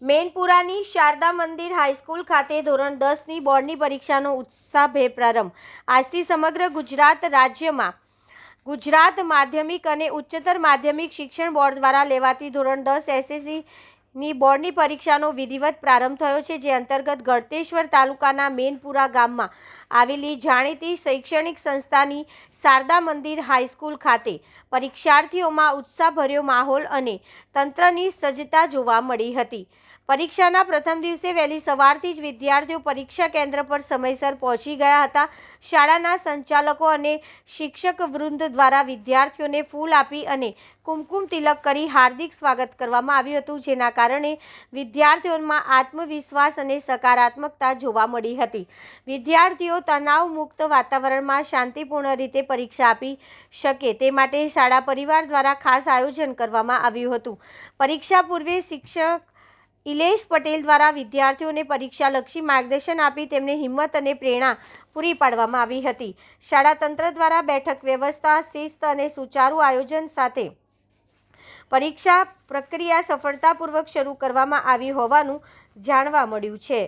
મેનપુરાની શારદા મંદિર હાઈસ્કૂલ ખાતે ધોરણ 10ની બોર્ડની પરીક્ષાનો ઉત્સાહભેર પ્રારંભ। આજથી સમગ્ર ગુજરાત રાજ્યમાં ગુજરાત માધ્યમિક અને ઉચ્ચતર માધ્યમિક શિક્ષણ બોર્ડ દ્વારા લેવાતી ધોરણ 10 એસએસસીની બોર્ડની પરીક્ષાનો વિધિવત પ્રારંભ થયો છે, જે અંતર્ગત ગળતેશ્વર તાલુકાના મેનપુરા ગામમાં આવેલી જાણીતી શૈક્ષણિક સંસ્થાની શારદા મંદિર હાઈસ્કૂલ ખાતે પરીક્ષાર્થીઓમાં ઉત્સાહભર્યો માહોલ અને તંત્રની સજ્જતા જોવા મળી હતી। પરીક્ષાના પ્રથમ દિવસે વહેલી સવારથી જ વિદ્યાર્થીઓ પરીક્ષા કેન્દ્ર પર સમયસર પહોંચી ગયા હતા। શાળાના સંચાલકો અને શિક્ષક વૃંદ દ્વારા વિદ્યાર્થીઓને ફૂલ આપી અને કુમકુમ તિલક કરી હાર્દિક સ્વાગત કરવામાં આવ્યું હતું, જેના કારણે વિદ્યાર્થીઓમાં આત્મવિશ્વાસ અને સકારાત્મકતા જોવા મળી હતી। વિદ્યાર્થીઓ તણાવમુક્ત વાતાવરણમાં શાંતિપૂર્ણ રીતે પરીક્ષા આપી શકે તે માટે શાળા પરિવાર દ્વારા ખાસ આયોજન કરવામાં આવ્યું હતું। પરીક્ષા પૂર્વે શિક્ષક ઇલેશ પટેલ દ્વારા વિદ્યાર્થીઓને પરીક્ષાલક્ષી માર્ગદર્શન આપી તેમને હિંમત અને પ્રેરણા પૂરી પાડવામાં આવી હતી। શાળા તંત્ર દ્વારા બેઠક વ્યવસ્થા, શિસ્ત અને સુચારુ આયોજન સાથે પરીક્ષા પ્રક્રિયા સફળતાપૂર્વક શરૂ કરવામાં આવી હોવાનું જાણવા મળ્યું છે।